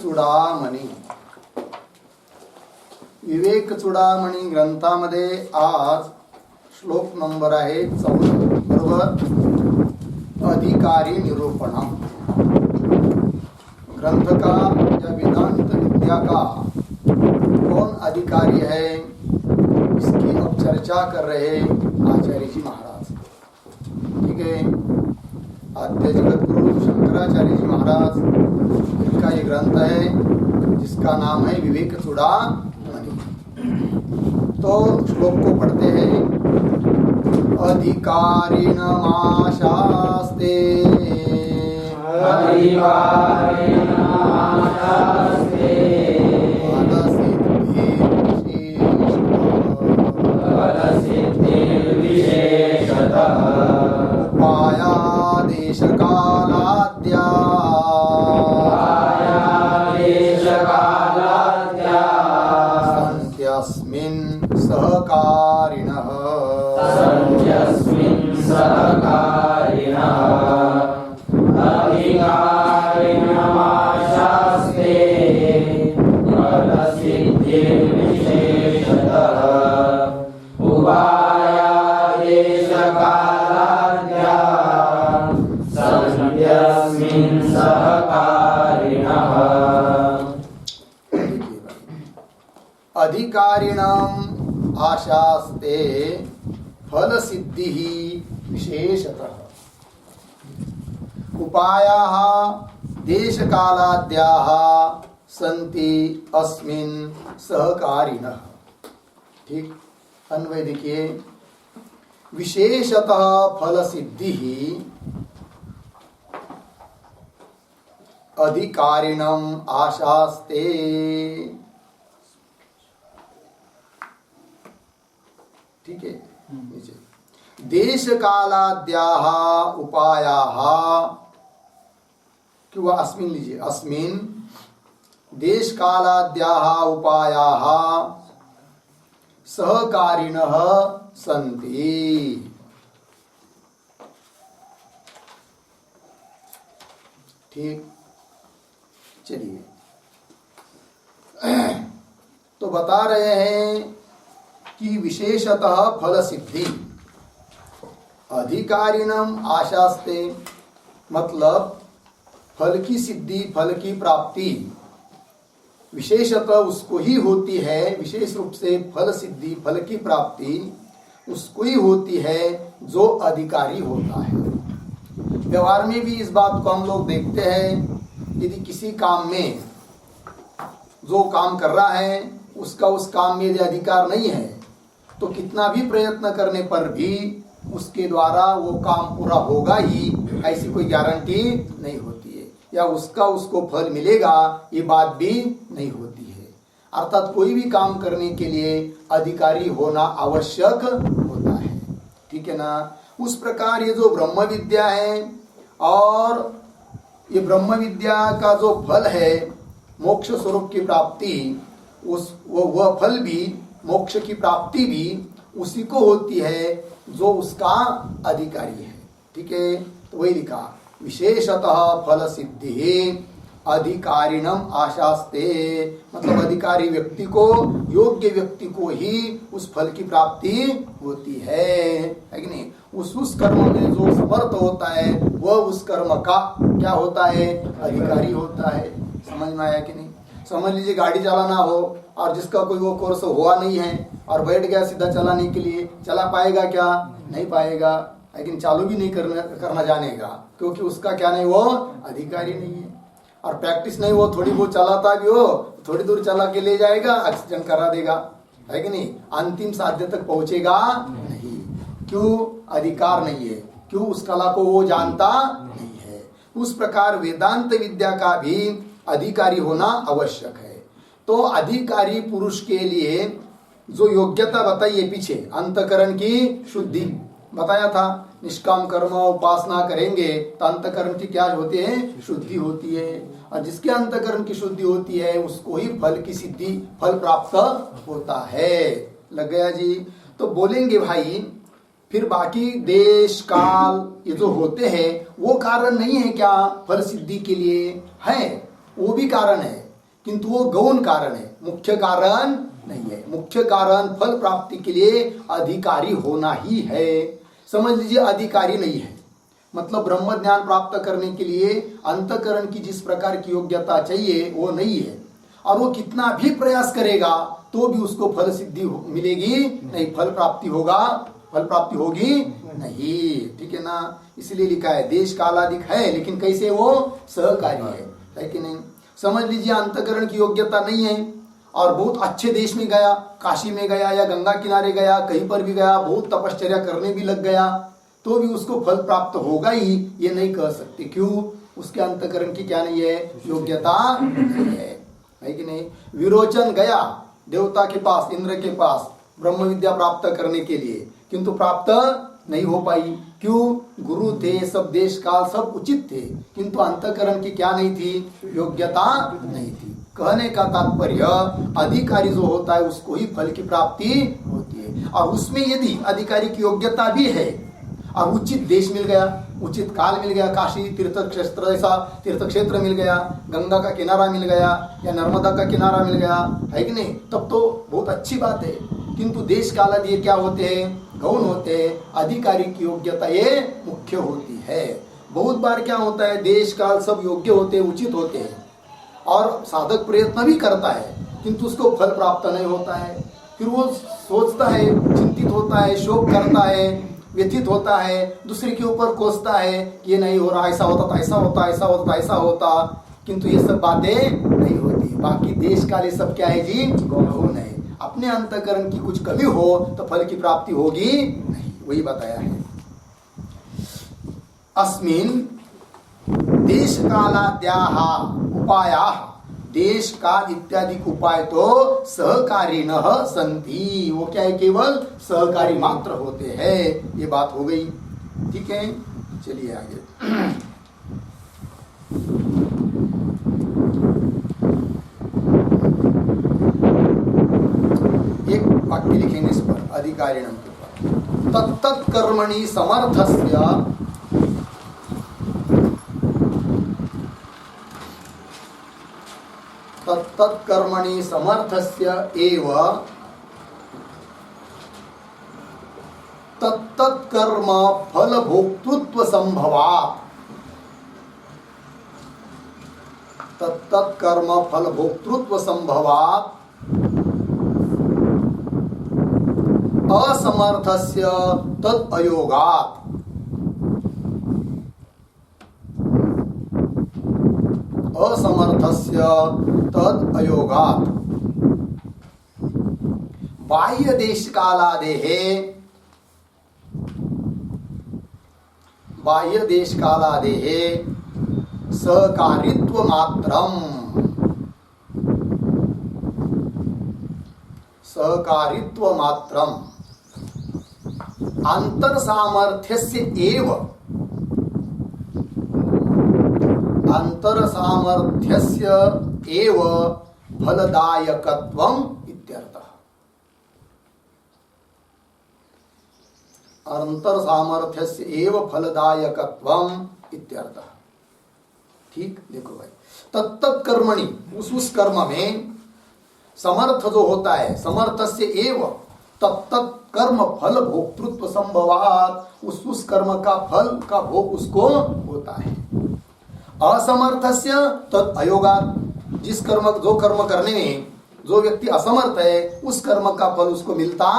चूडामणी. विवेक चूडामणी ग्रंथामध्ये आज श्लोक नंबर आहे 14 बरोबर. अधिकारी निरूपणम. ग्रंथ का या वेदांत विद्या का कौन अधिकारी है इसकी अब चर्चा कर रहे आचार्य जी महाराज. ठीक है. आद्य जगत गुरु शंकराचार्य जी महाराज इनका ये ग्रंथ है जिसका नाम है विवेक चूडामणि. तो श्लोक को पढ़ते हैं. अधिकारिणमाशास्ते देशकालाद्या सन्त्यस्मिन् सहकारिणः. अधिकारिणाम आशास्ते फल सिद्धि विशेषतः. उपायाः देशकालाद्याः सन्ति अस्मिन् सहकारिणः. ठीक. अन्वय देखिए. विशेषतः फल सिद्धि अधिकारिणम आशास्ते. ठीक है. नीचे देश कालाद्याः उपायाः किंवा अस्मिन् लीजिए. अस्मिन् देश कालाद्याः उपायाः सहकारिणः सन्ति. ठीक. चलिए. तो बता रहे हैं कि विशेषतः फल सिद्धि अधिकारिणम आशास्ते मतलब फल की सिद्धि फल की प्राप्ति विशेषतः उसको ही होती है. विशेष रूप से फल सिद्धि फल की प्राप्ति उसको ही होती है जो अधिकारी होता है. व्यवहार में भी इस बात को हम लोग देखते हैं. यदि किसी काम में जो काम कर रहा है उसका उस काम में यदि अधिकार नहीं है तो कितना भी प्रयत्न करने पर भी उसके द्वारा वो काम पूरा होगा ही ऐसी कोई गारंटी नहीं होती है. या उसको फल मिलेगा ये बात भी नहीं होती है. अर्थात कोई भी काम करने के लिए अधिकारी होना आवश्यक होता है. ठीक है ना. उस प्रकार ये जो ब्रह्म विद्या है और ये ब्रह्म विद्या का जो फल है मोक्ष स्वरूप की प्राप्ति वह फल भी मोक्ष की प्राप्ति भी उसी को होती है जो उसका अधिकारी है. ठीक है. तो वही लिखा विशेषतः फल सिद्धि अधिकारिणम आशास्ते मतलब अधिकारी व्यक्ति को योग्य व्यक्ति को ही उस फल की प्राप्ति होती है कि नहीं. उस कर्म में जो समर्थ होता है वह उस कर्म का क्या होता है अधिकारी होता है. समझ में आया कि नहीं. समझ लीजिए गाड़ी चलाना हो और जिसका कोई वो कोर्स हुआ नहीं है और बैठ गया सीधा चलाने के लिए, चला पाएगा क्या? नहीं पाएगा. लेकिन चालू भी नहीं करना जानेगा क्योंकि उसका क्या नहीं वो अधिकारी नहीं है. और प्रैक्टिस नहीं, वो थोड़ी बहुत चलाता भी हो थोड़ी दूर चला के ले जाएगा एक्सीडेंट करा देगा है कि नहीं. अंतिम साध्य तक पहुंचेगा नहीं. क्यों? अधिकार नहीं है. क्यों? उस कला को वो जानता नहीं है. उस प्रकार वेदांत विद्या का भी अधिकारी होना आवश्यक है. तो अधिकारी पुरुष के लिए जो योग्यता बताइए पीछे अंतकरण की शुद्धि बताया था. निष्काम कर्म उपासना करेंगे तो अंतकरण की क्या होती है? शुद्धि होती है. और जिसके अंतकरण की शुद्धि होती है उसको ही फल की सिद्धि फल प्राप्त होता है. लग गया जी. तो बोलेंगे भाई फिर बाकी देश काल ये जो होते हैं वो कारण नहीं है क्या फल सिद्धि के लिए? है, वो भी कारण है. किंतु वो गौण कारण है, मुख्य कारण नहीं है। मुख्य कारण फल प्राप्ति के लिए अधिकारी होना ही है। समझ लीजिए अधिकारी नहीं है मतलब ब्रह्म ज्ञान प्राप्त करने के लिए अंतःकरण की जिस प्रकार की योग्यता चाहिए वो नहीं है, और वो कितना भी प्रयास करेगा तो भी उसको फल सिद्धि मिलेगी नहीं, फल प्राप्ति होगी नहीं। ठीक है ना, इसलिए लिखा है देश कालादिक है लेकिन कैसे वो सहकारी है कि नहीं। समझ लीजिए अंतःकरण की योग्यता नहीं है और बहुत अच्छे देश में गया, काशी में गया या गंगा किनारे गया, कहीं पर भी गया, बहुत तपश्चर्या करने भी लग गया, तो भी उसको फल प्राप्त होगा ही ये नहीं कह सकते। क्यों? उसके अंतःकरण की क्या नहीं है, योग्यता नहीं है कि नहीं। विरोचन गया देवता के पास, इंद्र के पास ब्रह्म विद्या प्राप्त करने के लिए, किंतु प्राप्त नहीं हो पाई। क्यों? गुरु थे, सब देश काल सब उचित थे, किंतु अंतःकरण की क्या नहीं थी, योग्यता नहीं थी। कहने का तात्पर्य अधिकारी जो होता है उसको ही फल की प्राप्ति होती है, और उसमें यदि अधिकारी की योग्यता भी है और उचित देश मिल गया, उचित काल मिल गया, काशी तीर्थ क्षेत्र ऐसा तीर्थ क्षेत्र मिल गया, गंगा का किनारा मिल गया या नर्मदा का किनारा मिल गया, है कि नहीं, तब तो बहुत अच्छी बात है। किंतु देश काल ये क्या होते हैं, गौण होते हैं, अधिकारी की योग्यता ये मुख्य होती है। बहुत बार क्या होता है, देश काल सब योग्य होते हैं, उचित होते हैं और साधक प्रयत्न भी करता है किंतु उसको फल प्राप्त नहीं होता है। फिर वो सोचता है, चिंतित होता है, शोक करता है, व्यथित होता है, दूसरे के ऊपर कोसता है कि ये नहीं हो रहा, ऐसा होता तो ऐसा होता, ऐसा होता ऐसा होता, किंतु ये सब बातें नहीं होती। बाकी देश काल ये सब क्या है जी, गौण है। अपने अंतःकरण की कुछ कमी हो तो फल की प्राप्ति होगी नहीं, वही बताया है। अस्मिन देश कालाद्याः उपायाः, देश काल इत्यादि उपाय तो सहकारिणः सन्ति, वो क्या है, केवल सहकारी मात्र होते हैं। ये बात हो गई, ठीक है। चलिए आगे एक वाक्य लिखेंगे इस पर, अधिकारिणम के ऊपर। तत्तत् कर्मणि समर्थस्य तत्तत् कर्मणि समर्थस्य एव तत्तत् कर्म फल भोक्तृत्व संभवात्, तत्तत् कर्म फल भोक्तृत्व संभवात् असमर्थस्य तत् अयोगात्, असमर्थस्य तद अयोगात्। बाह्य देश कालादेः, बाह्य देश कालादेः सहकारित्व मात्रम, सहकारित्व मात्रम अंतर सामर्थ्यस्य एव, अंतर सामर्थ्यस्य एव फलदायकत्वम इत्यर्थः। अंतर सामर्थ्यस्य एव फलदायकत्वम इत्यर्थः। ठीक, देखो भाई, तत्तत् कर्मणि, उस कर्म में समर्थ जो होता है, समर्थस्य एव तत्तत् कर्म फल भोक्तृत्व संभवात्, उस कर्म का फल का भोग उसको होता है। असमर्थस्य तत् अयोगात्, जिस कर्म, जो कर्म करने में जो व्यक्ति असमर्थ है उस कर्म का फल उसको मिलता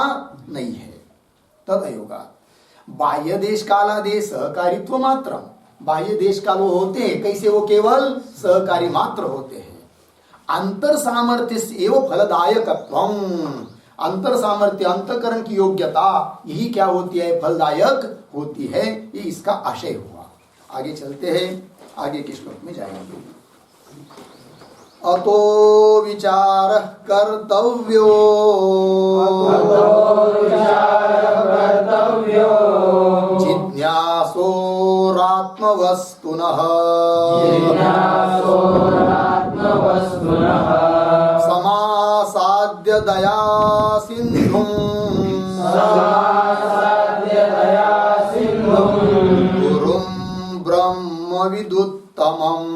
नहीं है, तद अयोगात्। बाह्य देश कालादेश सहकारित्व मात्र, बाह्य देश काल वो होते हैं कैसे, वो केवल सहकारी मात्र होते हैं। अंतर सामर्थ्य एवं फलदायकत्वम, अंतर सामर्थ्य अंतःकरण की योग्यता यही क्या होती है, फलदायक होती है। ये इसका आशय हुआ। आगे चलते हैं, आगे के श्लोक में जाएंगे। अतो विचार कर्तव्यो, जिज्ञासोरात्मवस्तुनः, समासाद्य दया सिन्धुं, गुरुं ब्रह्म विदुत्तमम्,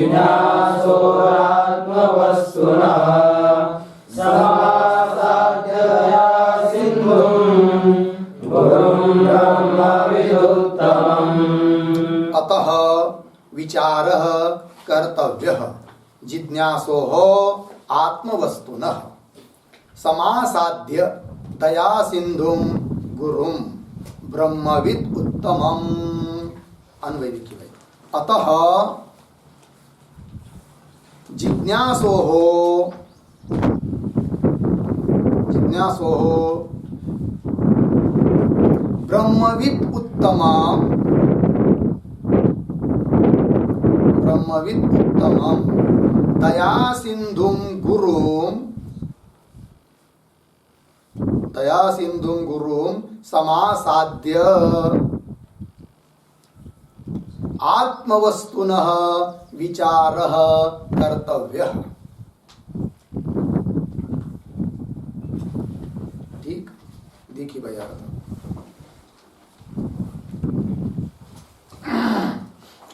जिज्ञासोरात्मवस्तुनः समासाद्यया सिन्धुं गुरुं ब्रह्मविदुत्तमम्। अतः विचारः कर्तव्यः जिज्ञासोः आत्मवस्तुनः समासाद्य दया सिंधुम गुरुम ब्रह्मविद उत्तमम। अन्वय देखिए भाई। अतः जिज्ञासोः ब्रह्मविद उत्तमम दया सिंधुम गुरुम समासाद्य आत्मवस्तुनः विचारः कर्तव्यः। ठीक, देखिए भैया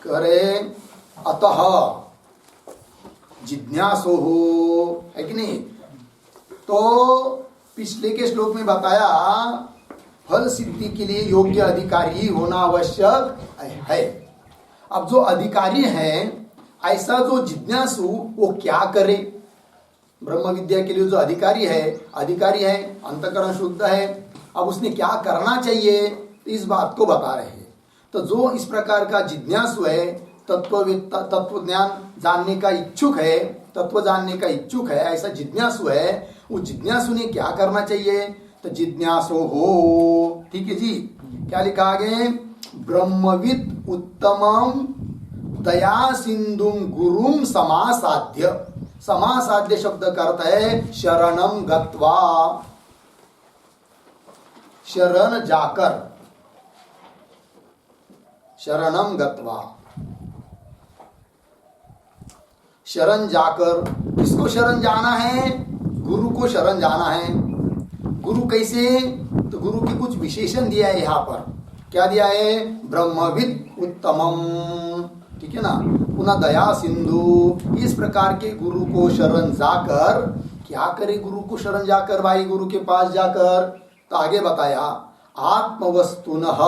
करे अतः जिज्ञासु है कि नहीं। तो पिछले के श्लोक में बताया फल सिद्धि के लिए योग्य अधिकारी होना आवश्यक है। अब जो अधिकारी है ऐसा जो जिज्ञासु वो क्या करे। ब्रह्म विद्या के लिए जो अधिकारी है अंतःकरण शुद्ध है। अब उसने क्या करना चाहिए इस बात को बता रहे हैं। तो जो इस प्रकार का जिज्ञासु है, तत्व ज्ञान जानने का इच्छुक है, तत्व जानने का इच्छुक है, ऐसा जिज्ञासु है, वो जिज्ञासु ने क्या करना चाहिए। तो जिज्ञासो हो, ठीक है जी, क्या लिखा आगे, ब्रह्मविद उत्तमम दया सिंधुम गुरुम समासाध्य। समासाध्य शब्द का अर्थ है शरणम गत्वा, शरण जाकर, शरणम गत्वा, शरण जाकर। किसको शरण जाना है, गुरु को शरण जाना है। गुरु कैसे, तो गुरु की कुछ विशेषण दिया है यहाँ पर। क्या दिया है, ब्रह्मविद उत्तमम, ठीक है ना। पुनः दया सिंधु, इस प्रकार के गुरु को शरण जाकर क्या करे। गुरु को शरण जाकर भाई, गुरु के पास जाकर, तो आगे बताया आत्मवस्तुनः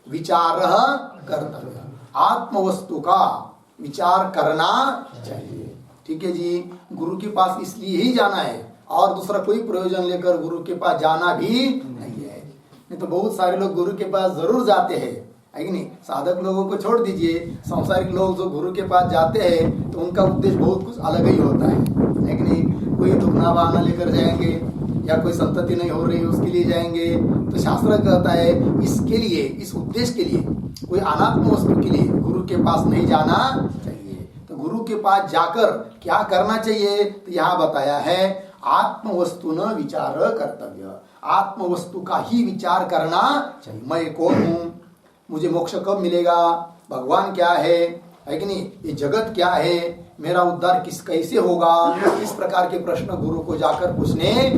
विचारः कर्तव्य। आत्मवस्तु का विचार करना चाहिए, ठीक है जी। गुरु के पास इसलिए ही जाना है और दूसरा कोई प्रयोजन लेकर गुरु के पास जाना भी नहीं है। नहीं तो बहुत सारे लोग गुरु के पास जरूर जाते हैं, है कि नहीं। साधक लोगों को छोड़ दीजिए, सांसारिक लोग जो गुरु के पास जाते हैं तो उनका उद्देश्य बहुत कुछ अलग ही होता है कि नहीं। कोई दुखना बहाना लेकर जाएंगे या कोई संतति नहीं हो रही उसके लिए जाएंगे। तो शास्त्र कहता है इसके लिए, इस उद्देश्य के लिए, कोई अनात्म वस्तु के लिए गुरु के पास नहीं जाना चाहिए। तो गुरु के पास जाकर क्या करना चाहिए, तो यहाँ बताया है आत्मवस्तु न विचार कर्तव्य। आत्मवस्तु का ही विचार करना चाहिए। मैं कौन हूँ, मुझे मोक्ष कब मिलेगा, भगवान क्या है कि नहीं, ये जगत क्या है, मेरा उद्धार कैसे होगा, इस प्रकार के प्रश्न गुरु को जाकर पूछने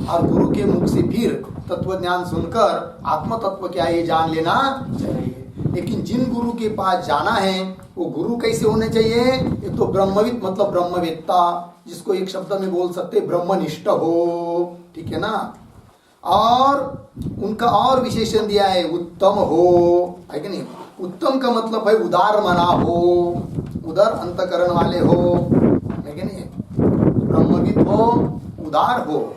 और गुरु के मुख से फिर तत्व ज्ञान सुनकर आत्म तत्व क्या है जान लेना चाहिए। लेकिन जिन गुरु के पास जाना है वो गुरु कैसे होने चाहिए। एक तो ब्रह्मविद मतलब ब्रह्मवेत्ता, जिसको एक शब्द में बोल सकते ब्रह्मनिष्ठ हो, ठीक है ना। और उनका और विशेषण दिया है उत्तम हो, है कि नहीं। उत्तम का मतलब है उदार मना हो, उदार अंतकरण वाले हो, है कि नहीं। ब्रह्मविद हो, उदार हो,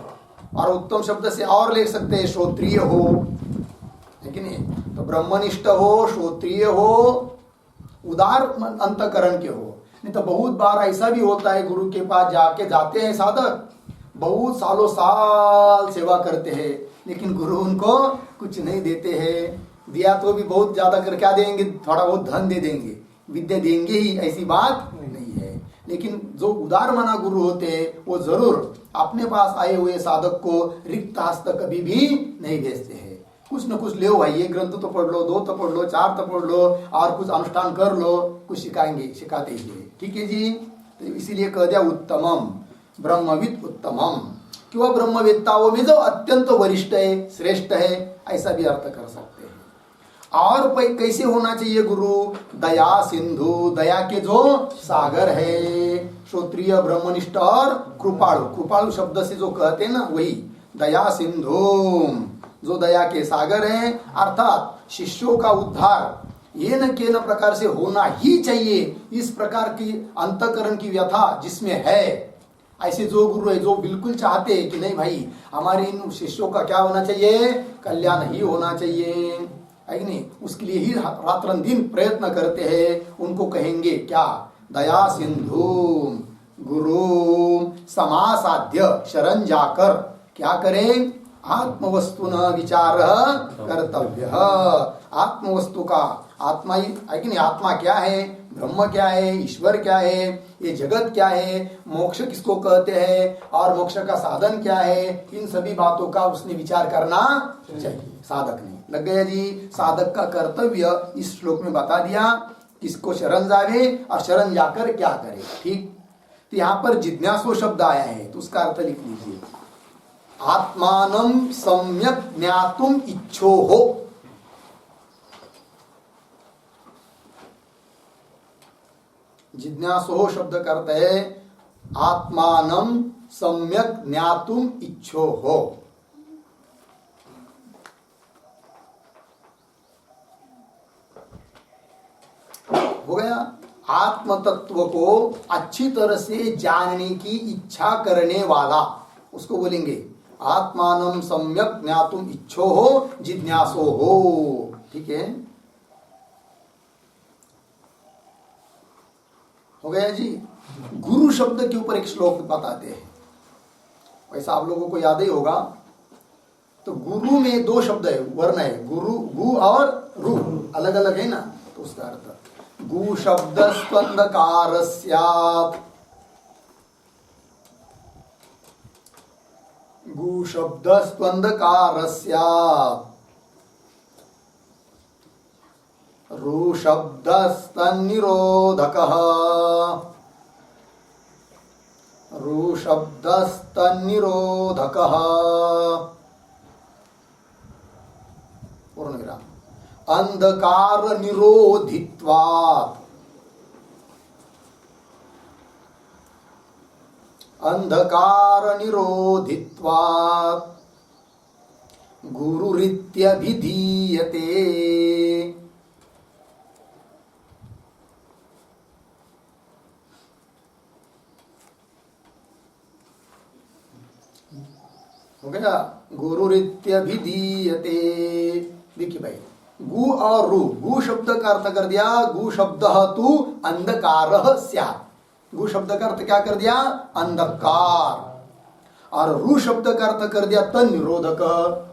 और उत्तम शब्द से और ले सकते हैं श्रोत्रिय हो, है कि नहीं। तो ब्रह्मनिष्ठ हो, श्रोत्रिय हो, उदार अंतकरण के हो। नहीं तो बहुत बार ऐसा भी होता है गुरु के पास जाते हैं साधक, बहुत सालों साल सेवा करते हैं, लेकिन गुरु उनको कुछ नहीं देते हैं। दिया तो भी बहुत ज्यादा कर क्या देंगे, थोड़ा बहुत धन दे देंगे, विद्या देंगे ही, ऐसी बात नहीं है। लेकिन जो उदार मना गुरु होते हैं वो जरूर अपने पास आए हुए साधक को रिक्त हस्त कभी भी नहीं भेजते हैं। कुछ न कुछ ले भाई, ये ग्रंथ तो पढ़ लो, 2 तो पढ़ लो, 4 तो पढ़ लो, और कुछ अनुष्ठान कर लो, कुछ सिखाते ही, ठीक है जी। तो इसीलिए कह दिया उत्तमम, ब्रह्मविद उत्तमम, कि वह ब्रह्मवेत्ताओं में जो अत्यंत वरिष्ठ है, श्रेष्ठ है, ऐसा भी अर्थ कर सकते हैं। और कैसे होना चाहिए गुरु? दया सिंधु, दया के जो सागर है, श्रोत्रिय ब्रह्मनिष्ठ और कृपाणु, कृपाणु शब्द से जो कहते हैं ना वही दया सिंधु, जो दया के सागर है, अर्थात शिष्यों का उद्धार ये न के न प्रकार से होना ही चाहिए। इस प्रकार की अंतकरण की व्यथा जिसमें है, ऐसे जो गुरु है जो बिल्कुल चाहते हैं कि नहीं भाई हमारे इन शिष्यों का क्या होना चाहिए, कल्याण ही होना चाहिए, है कि नहीं, उसके लिए ही रात्र दिन प्रयत्न करते हैं, उनको कहेंगे क्या? दया सिंधु गुरु समासाध्य शरण जाकर क्या करें? आत्मवस्तुन विचार कर्तव्य। आत्मवस्तु का, आत्मा ही है कि नहीं, आत्मा क्या है, ब्रह्म क्या है, ईश्वर क्या है, ये जगत क्या है, मोक्ष किसको कहते हैं और मोक्ष का साधन क्या है, इन सभी बातों का उसने विचार करना चाहिए, साधक ने। लग गया जी? साधक का कर्तव्य इस श्लोक में बता दिया, किसको शरण जावे और शरण जाकर क्या करे। ठीक, तो यहाँ पर जिज्ञासो शब्द आया है तो उसका अर्थ लिख लीजिए, आत्मानं सम्यक ज्ञातुम इच्छो हो। जिज्ञासो शब्द करते है आत्मानं सम्यक ज्ञातुम इच्छो हो। हो गया? आत्म तत्व को अच्छी तरह से जानने की इच्छा करने वाला, उसको बोलेंगे आत्मानं सम्यक ज्ञातुम इच्छो हो, जिज्ञासो हो। ठीक है, हो गया जी? गुरु शब्द के ऊपर एक श्लोक बताते हैं, वैसा आप लोगों को याद ही होगा। तो गुरु में दो शब्द है, वर्ण है, गुरु, गु और रु, अलग अलग है ना, तो उसका अर्थ गु शब्द स्पंदकार स्यात्, गु शब्द स्पंदकार स्यात्, रु शब्द स्तन्निरोधकः, रु शब्द स्तन्निरोधकः, पूर्ण विराम, अंधकार निरोधित्वात्, अंधकार निरोधित्वात् गुरुरित्यभिधीयते। हो गया? गुरुरित्यभिधीयते। देखिए भाई, गु और रु, गु शब्द का अर्थ कर दिया, गु शब्द तु अंधकारः स्यात्। गु शब्द का अर्थ क्या कर दिया? अंधकार। और रु शब्द का अर्थ कर दिया तन निरोधक,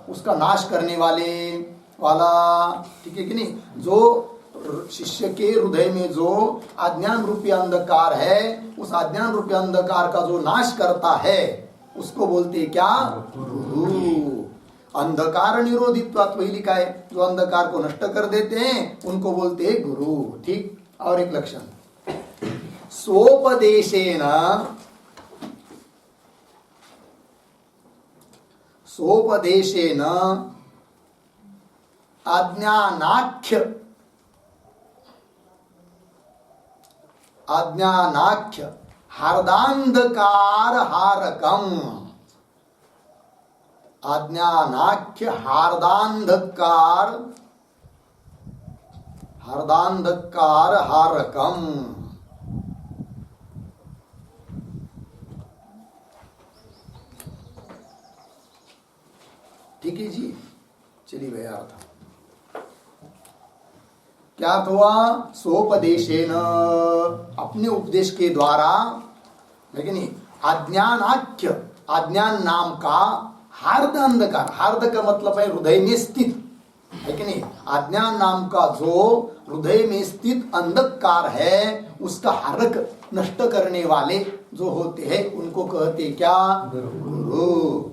उसका नाश करने वाला। ठीक है कि नहीं? जो शिष्य के हृदय में जो अज्ञान रूपी अंधकार है, उस अज्ञान रूपी अंधकार का जो नाश करता है उसको बोलते हैं क्या? गुरु। अंधकार निरोधित्वात् वही लिखा है, जो अंधकार को नष्ट कर देते हैं उनको बोलते हैं गुरु। ठीक, और एक लक्षण, सोपदेशेन, सोपदेशेन अज्ञानाख्य, अज्ञानाख्य हार्दांधकार हारकम, अज्ञानाख्य हार्दांधकार, हार्दांधकार हारकम। ठीक है जी? चलिए भैया, था क्या हुआ? सोपदेशेन, अपने उपदेश के द्वारा, लेकिन अज्ञानाख्य, अज्ञान नाम का हार्द अंधकार, हार्द का मतलब है हृदय में स्थित, है कि नहीं? अज्ञान नाम का जो हृदय में स्थित अंधकार है उसका हारक नष्ट करने वाले जो होते हैं उनको कहते क्या? गुरु।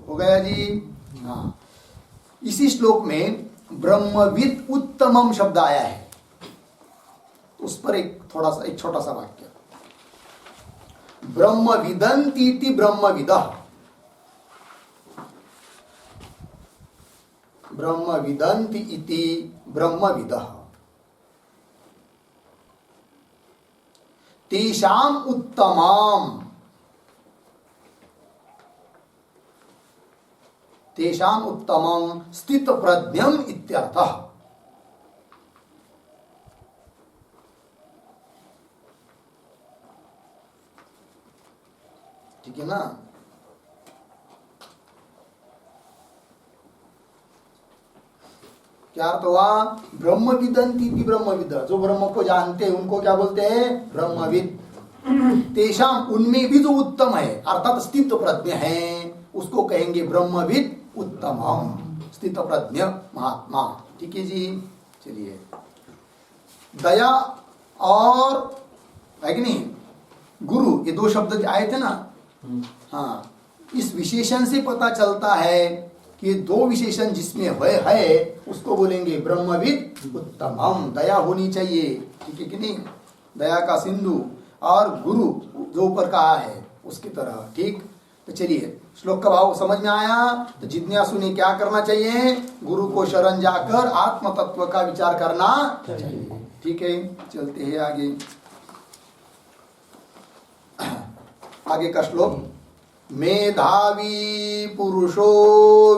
हो गया जी? हाँ, इसी श्लोक में ब्रह्मविद उत्तमम शब्द आया है, उस पर एक छोटा सा वाक्य, ब्रह्मविदन्तीति ब्रह्मविदः। ब्रह्म विदन्ति इति ब्रह्मविदः तेषाम उत्तमं स्थित प्रज्ञम इत्यर्थः। ठीक है ना। क्या अर्थ हुआ? ब्रह्मविदन्ति इति ब्रह्मविद, जो ब्रह्म को जानते हैं उनको क्या बोलते हैं? ब्रह्मविद। तेषाम, उनमें भी जो उत्तम है अर्थात स्थित प्रज्ञ है उसको कहेंगे ब्रह्मविद उत्तमम, स्थित प्रज्ञ महात्मा। ठीक है जी। चलिए, दया और है कि नहीं गुरु, ये दो शब्द आए थे ना। हाँ, इस विशेषण से पता चलता है कि दो विशेषण जिसमें है उसको बोलेंगे ब्रह्मविद उत्तमम। दया होनी चाहिए, ठीक है कि नहीं, दया का सिंधु, और गुरु जो ऊपर कहा है उसकी तरह। ठीक, तो चलिए श्लोक का भाव समझ में आया। तो जिज्ञासु ने क्या करना चाहिए? गुरु को शरण जाकर आत्म तत्व का विचार करना चाहिए। ठीक है, चलते हैं आगे। आगे का श्लोक, मेधावी पुरुषो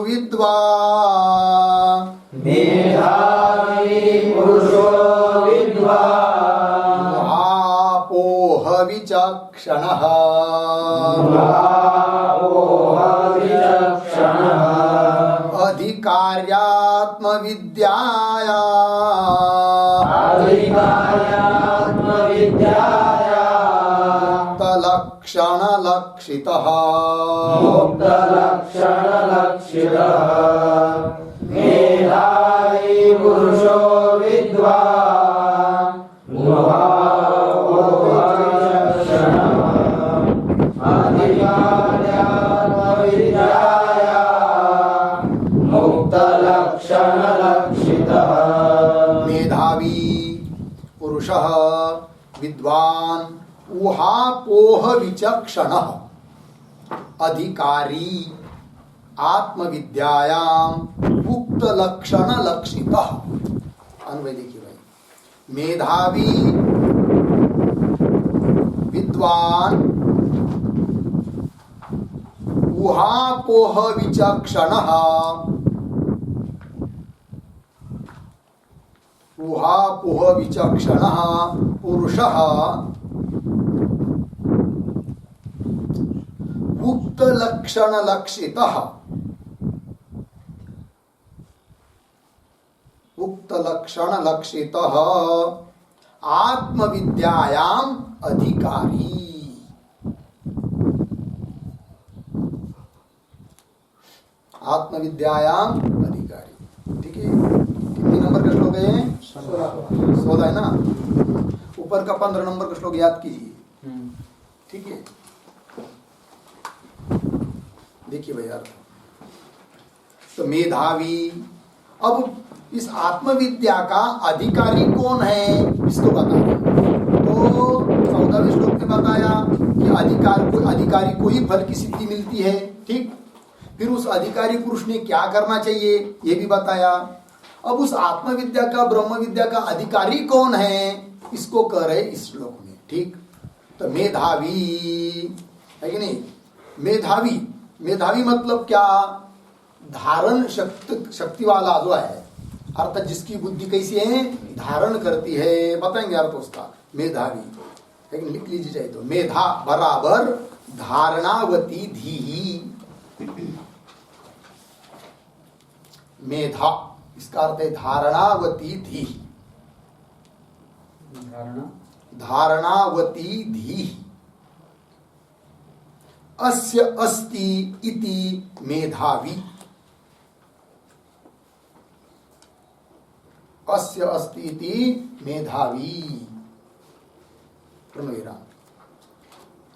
विद्वान्, मेधावी पुरुषो विद्वान्, आपोह विचक्षणः, अधिकार्यात्मविद्याया, मुक्तलक्षणलक्षितः, मेधावी पुरुषो विद्वान्, मेधावी पुरुषः विद्वान् ऊहापोह विचक्षणः, अधिकारी आत्मविद्यायां उक्त लक्षण लक्षितः। अन्वय देखिए भाई, मेधावी विद्वान् ऊहापोह विचक्षणः, ऊहापोह विचक्षणः पुरुषः उक्त लक्षण लक्षितः, उक्त लक्षण लक्षितः आत्मविद्यायाम अधिकारी। आत्मविद्यायाम अधिकारी। ठीक है, कितने नंबर का श्लोक है? 16 है ना। ऊपर का 15 नंबर का श्लोक याद कीजिए। ठीक है, देखिए भैया, तो मेधावी, अब इस आत्मविद्या का अधिकारी कौन है इसको बताया। तो 14वें श्लोक में बताया कि अधिकारी को ही फल की सिद्धि मिलती है। ठीक, फिर उस अधिकारी पुरुष ने क्या करना चाहिए ये भी बताया। अब उस आत्मविद्या का, ब्रह्म विद्या का अधिकारी कौन है इसको कह रहे इस श्लोक में। ठीक, तो मेधावी है कि नहीं। मेधावी, मेधावी मतलब क्या? धारण शक्ति वाला जो है, अर्थात जिसकी बुद्धि कैसी है? धारण करती है। बताएंगे अर्थ उसका। मेधावी, लेकिन लिख लीजिए चाहिए तो, मेधा बराबर धारणावती धीहि। मेधा इसका अर्थ है धारणावती धीहि, धारणावती धीहि। अस्य अस्ति इति मेधावी, अस्य अस्ति इति मेधावी।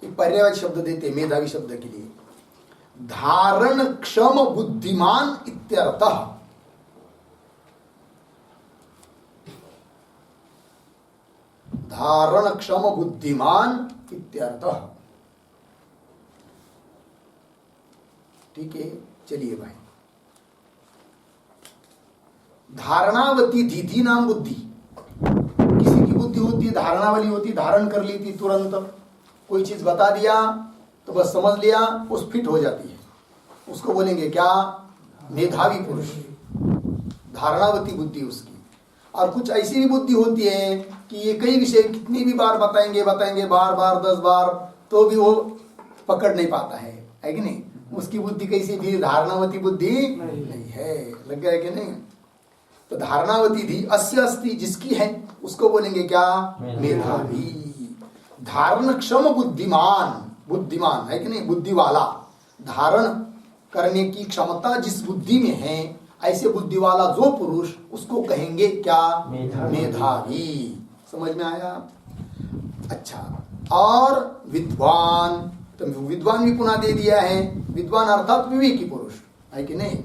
एक पर्यायवाची शब्द देते मेधावी शब्द के लिए, धारण क्षम बुद्धिमान इत्यर्थः। धारण क्षम बुद्धिमान इत्यर्थः। ठीक है, चलिए भाई धारणावती धीधि नाम बुद्धि। किसी की बुद्धि होती है धारणा वाली होती, धारण कर ली थी तुरंत, कोई चीज बता दिया तो बस समझ लिया, उस फिट हो जाती है, उसको बोलेंगे क्या? मेधावी पुरुष, धारणावती बुद्धि उसकी। और कुछ ऐसी भी बुद्धि होती है कि ये कई विषय कितनी भी बार बताएंगे बार बार 10 बार, तो भी वो पकड़ नहीं पाता है कि नहीं? उसकी बुद्धि कैसी भी धारणावती बुद्धि नहीं है। लग गया कि नहीं? तो धारणावती धी अस्य अस्ति, जिसकी है उसको बोलेंगे क्या? मेधावी। धारण क्षम बुद्धिमान, बुद्धिमान है कि नहीं? बुद्धि वाला, धारण करने की क्षमता जिस बुद्धि में है, ऐसे बुद्धि वाला जो पुरुष, उसको कहेंगे क्या? मेधावी। समझ में आया? अच्छा, और विद्वान, तो विद्वान भी पुनः दे दिया है, विद्वान अर्थात विवेकी पुरुष है कि नहीं?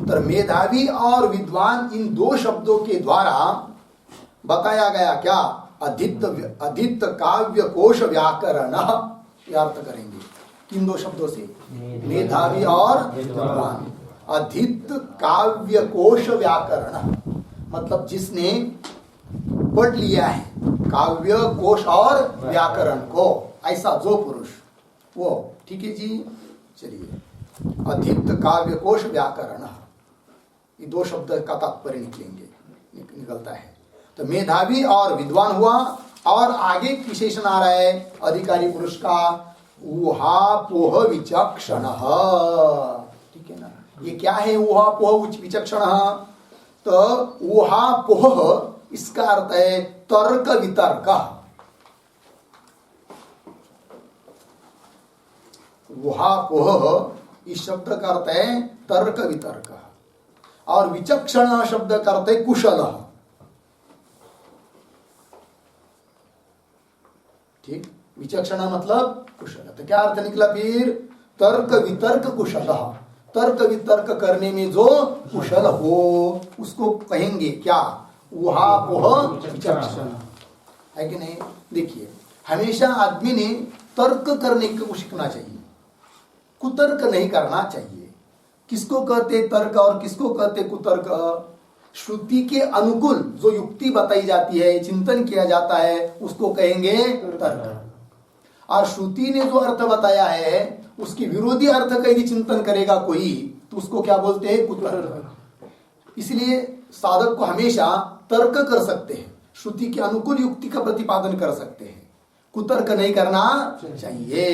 तो मेधावी और विद्वान, इन दो शब्दों के द्वारा बताया गया क्या? अधित काव्य कोश व्याकरण, अर्थ करेंगे किन दो शब्दों से? मेधावी और विद्वान। अधित काव्य कोश व्याकरण, मतलब जिसने पढ़ लिया है काव्य कोश और व्याकरण को, ऐसा जो पुरुष, वो। ठीक है जी, चलिए। अधित काव्य कोश व्याकरण, ये दो शब्द का तात्पर्य निकलता है। तो मेधावी और विद्वान हुआ, और आगे विशेषण आ रहा है अधिकारी पुरुष का, ऊहापोह विचक्षण। ठीक है ना? ये क्या है ऊहापोह विचक्षण? तो ऊहापोह इसका अर्थ है तर्क वितर्क। ऊहापोह इस शब्द का अर्थ है तर्क वितर्क, और विचक्षण शब्द का अर्थ है कुशल। ठीक, विचक्षण मतलब कुशल। तो क्या अर्थ निकला फिर? तर्क वितर्क कुशल। तर्क वितर्क करने में जो कुशल हो, उसको कहेंगे क्या? ऊहापोह विचक्षण, है कि नहीं? देखिए, हमेशा आदमी ने तर्क करने को सीखना चाहिए, कुतर्क नहीं करना चाहिए। किसको कहते तर्क और किसको कहते कुतर्क? श्रुति के अनुकूल जो युक्ति बताई जाती है, चिंतन किया जाता है, उसको कहेंगे तर्क। और श्रुति ने जो अर्थ बताया है, उसकी विरोधी अर्थ का यदि चिंतन करेगा कोई, तो उसको क्या बोलते हैं? कुतर्क। इसलिए साधक को हमेशा तर्क कर सकते हैं, श्रुति के अनुकूल युक्ति का प्रतिपादन कर सकते हैं, कुतर्क नहीं करना चाहिए,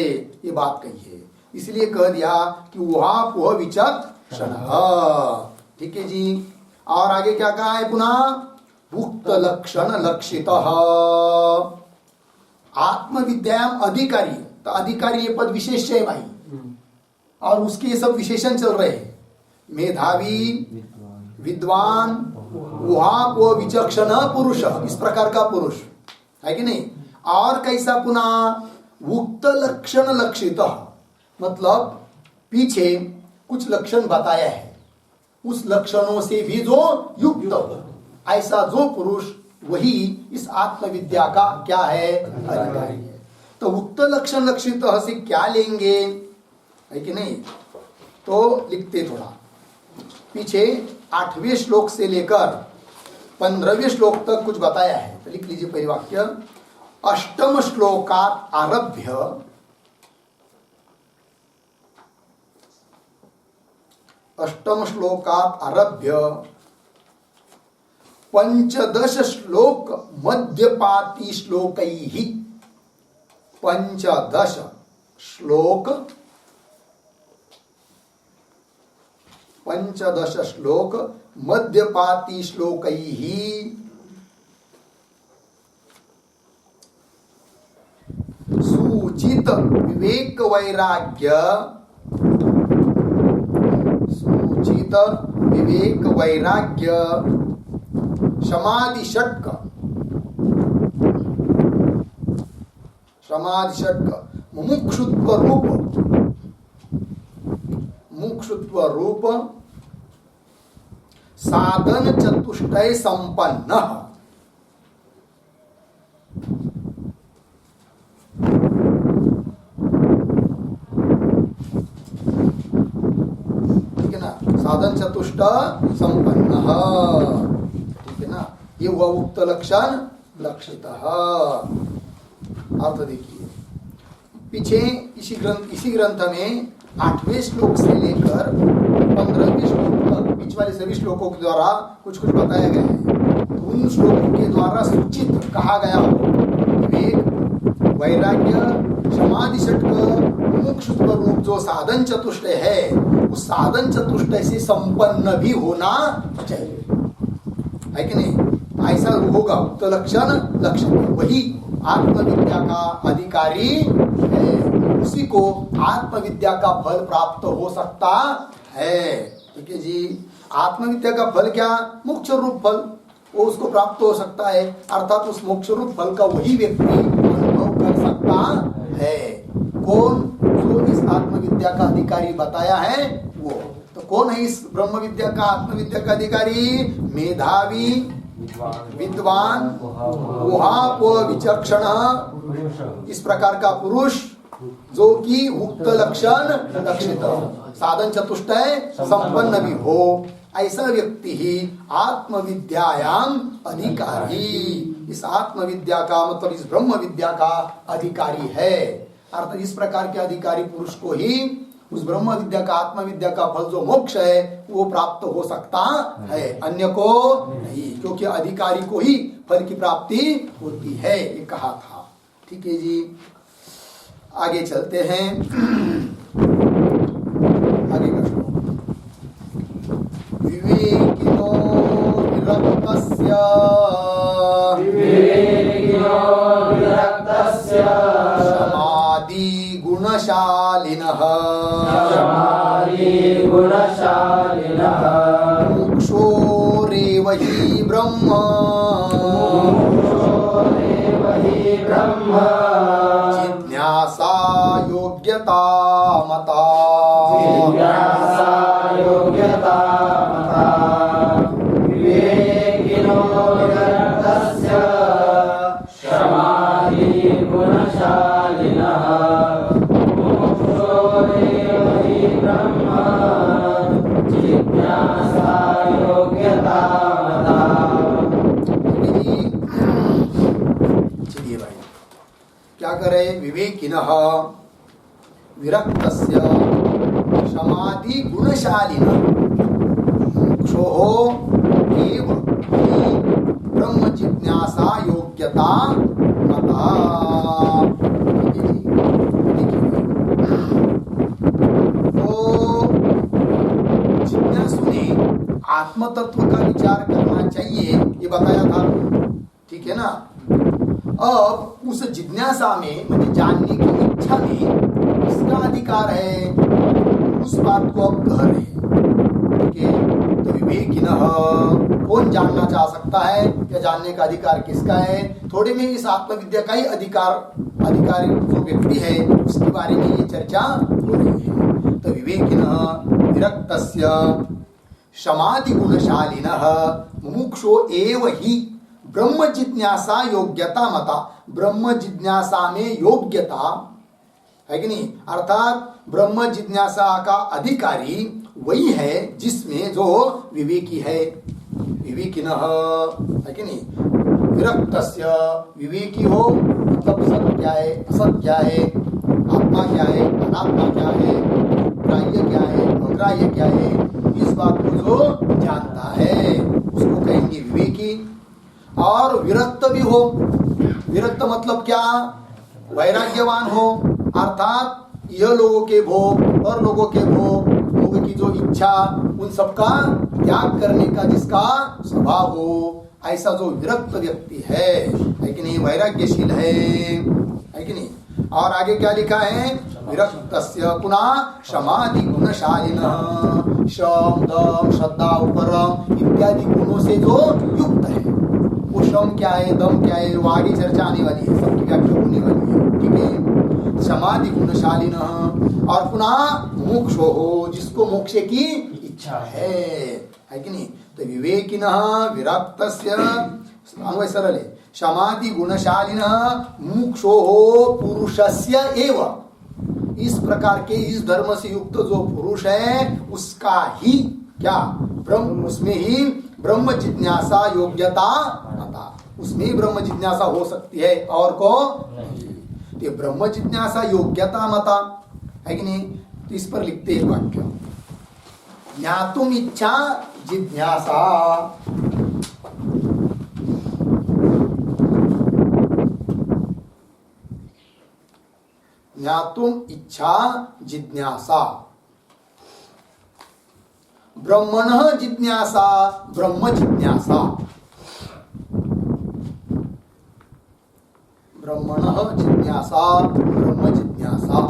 ये बात कही है। इसलिए कह दिया कि ऊहापोह विचक्षण। ठीक है जी। और आगे क्या कहा है पुनः? उक्त लक्षण लक्षित। आत्मविद्याम अधिकारी, तो अधिकारी ये पद विशेष है भाई, और उसके सब विशेषण चल रहे हैं। मेधावी, विद्वान, ऊहापोह विचक्षण पुरुष, इस प्रकार का पुरुष है कि नहीं? और कैसा पुनः? उक्त लक्षण लक्षित, मतलब पीछे कुछ लक्षण बताया है, उस लक्षणों से भी जो युक्त हो, ऐसा जो पुरुष, वही इस आत्मविद्या का क्या है? अधिकारी है। तो उक्त लक्षण लक्षित से क्या लेंगे, है कि नहीं? तो लिखते थोड़ा पीछे 8वें श्लोक से लेकर 15वें श्लोक तक कुछ बताया है, तो लिख लीजिए पहले वाक्य। अष्टम श्लोकात आरभ्य अष्टम श्लोकात आरभ्य 15 श्लोक मध्यपाती श्लोकैः, 15 श्लोक 15 श्लोक मध्यपाती श्लोकैः सूचित विवेक वैराग्य, सूचित विवेक वैराग्य समाधि षट्क, समाधि षट्क मुमुक्षुत्व रूप, मुमुक्षुत्व रूप साधन चतुष्टय संपन्न। साधन चतुष्ट संपन्न, ठीक है ना। ये हुआ उक्त लक्षण लक्षितः। अर्थ देखिए पीछे इसी ग्रंथ में 8वें श्लोक से लेकर 15वें श्लोक तक बीच वाले सभी श्लोकों के द्वारा कुछ कुछ बताया गया है। तो उन श्लोकों के द्वारा सूचित कहा गया विवेक, वैराग्य, समाधि षटक, मोक्ष स्वरूप जो साधन चतुष्ट है उस साधन चतुष्ट से संपन्न भी होना चाहिए, है कि नहीं। ऐसा होगा उक्त लक्षण लक्षण, वही आत्मविद्या का अधिकारी है, उसी को आत्मविद्या का फल प्राप्त हो सकता है, ठीक है जी। आत्मविद्या का फल क्या? मोक्ष रूप फल, वो उसको प्राप्त हो सकता है, अर्थात उस मोक्ष रूप फल का वही व्यक्ति अनुभव कर सकता है। कौन? जो इस आत्मविद्या का अधिकारी बताया है वो। तो कौन है इस ब्रह्म विद्या का आत्मविद्या का अधिकारी? मेधावी, विद्वान, उहाप विचक्षण, इस प्रकार का पुरुष जो कि उक्त लक्षण लक्षित साधन चतुष्ट संपन्न भी हो, ऐसा व्यक्ति ही आत्मविद्यायाम अधिकारी, इस आत्मविद्या का मतलब इस ब्रह्म विद्या का अधिकारी है। अर्थात इस प्रकार के अधिकारी पुरुष को ही उस ब्रह्म विद्या का आत्मविद्या का फल जो मोक्ष है वो प्राप्त हो सकता है, अन्य को नहीं, क्योंकि अधिकारी को ही फल की प्राप्ति होती है, ये कहा था। ठीक है जी, आगे चलते हैं। आगे का श्लोक। विवेकिनो विरक्तस्य समाधि गुणशालिनः मोक्षोरेव हि ब्रह्म जिज्ञासा योग्यता मता। विवेकिनो विरक्तस्य समाधि गुणशालिनः मोक्षोरेव हि ब्रह्म जिज्ञासा योग्यता मता। चलिए भाई क्या करे? विवेकिनः विरक्तस्य समाधि गुणशालिनः मोक्षोः एव हि ब्रह्म जिज्ञासा योग्यता मता। तो जिज्ञासु ने आत्म तत्व का विचार करना चाहिए, ये बताया था, ठीक है ना। अब उस जिज्ञासा में मतलब जानने की इच्छा में किसका अधिकार है, उस बात को अब कह रहे हैं। ठीक है, तो विवेकिनः कौन जानना चाह सकता है या जानने का अधिकार किसका है? थोड़े में इस आत्मविद्या का ही अधिकारी जो व्यक्ति है उसके बारे में ये चर्चा हो रही है। तो विवेकिनः विरक्तस्य समाधि गुणशालिनः मुमुक्षो एव हि ब्रह्म जिज्ञासा योग्यता मता। ब्रह्म जिज्ञासा में योग्यता है कि नहीं, अर्थात ब्रह्म जिज्ञासा का अधिकारी वही है जिसमें जो विवेकी है। विवेकिनः है कि नहीं, विरक्तस्य विवेकी हो मतलब सत्य क्या है, असत्य क्या है, आत्मा क्या है, अनात्मा क्या है, ग्राह्य क्या है, अग्राह्य क्या है, इस बात को जो जानता है उसको कहेंगे विवेकी। और विरक्त भी हो, विरक्त मतलब क्या? वैराग्यवान हो, अर्थात यह लोगों के भोग और लोगों के भोग की जो इच्छा उन सबका त्याग करने का जिसका स्वभाव हो, ऐसा जो विरक्त व्यक्ति है कि नहीं, वैराग्यशील है कि नहीं। और आगे क्या लिखा है? विरक्तस्य पुनः समाधि गुणशालिनः शम दम श्रद्धा उपरम इत्यादि गुणों से जो युक्त है। वो शम क्या है, दम क्या है, वो आगे चर्चा आने वाली है, सबकी व्याख्या होने वाली है। ठीक है, समाधि गुणशालिनः और पुनः मोक्षो हो, जिसको मोक्ष की इच्छा है कि नहीं। तो विवेकिनः विरक्तस्य अन्वय सरल है, समाधि गुणशालिनः मोक्षो हो पुरुषस्य एव। इस प्रकार के इस धर्म से युक्त जो पुरुष है उसका ही क्या ब्रह्म, उसमें ही ब्रह्म जिज्ञासा योग्यता मता, उसमें ही ब्रह्म जिज्ञासा हो सकती है और को नहीं। तो ब्रह्म जिज्ञासा योग्यता मता है कि नहीं। तो इस पर लिखते हैं वाक्य, ज्ञातुम इच्छा जिज्ञासा, ज्ञातुम इच्छा जिज्ञासा, ब्रह्मणः जिज्ञासा ब्रह्म जिज्ञासा, ब्रह्मणः जिज्ञासा ब्रह्म जिज्ञासा,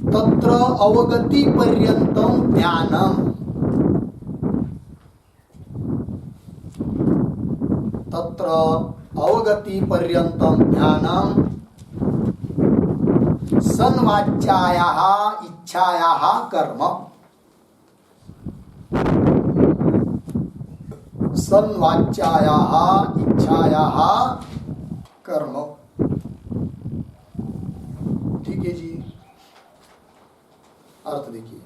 तत्र अवगति पर्यंतम ज्ञानम, तत्र अवगति पर्यंतम ज्ञानम सन्वाच्यायाः इच्छायाः कर्म, सन्वाच्यायाः इच्छायाः कर्म। ठीक है जी, अर्थ देखिए,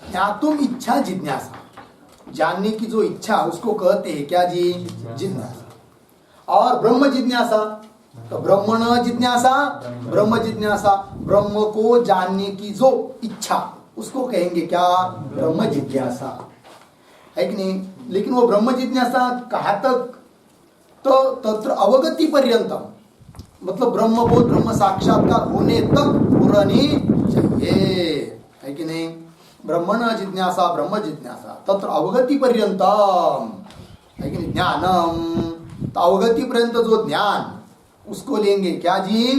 ज्ञातुम इच्छा जिज्ञासा, जानने की जो इच्छा उसको कहते हैं क्या जी, जिज्ञासा। और ब्रह्म जिज्ञासा, तो ब्रह्मण जिज्ञासा ब्रह्म जिज्ञासा, ब्रह्म को जानने की जो इच्छा उसको कहेंगे क्या, ब्रह्म जिज्ञासा, है कि नहीं। लेकिन वो ब्रह्म जिज्ञासा कहाँ तक, तो तत्र अवगति पर्यंतम, मतलब ब्रह्म बोध ब्रह्म साक्षात्कार होने तक पुरानी चाहिए, है कि नहीं। ब्रह्मण जिज्ञासा ब्रह्म जिज्ञासा, तत्र अवगति पर्यंतम, है कि नहीं, ज्ञानम, तो अवगति पर्यंत जो ज्ञान उसको लेंगे क्या जी,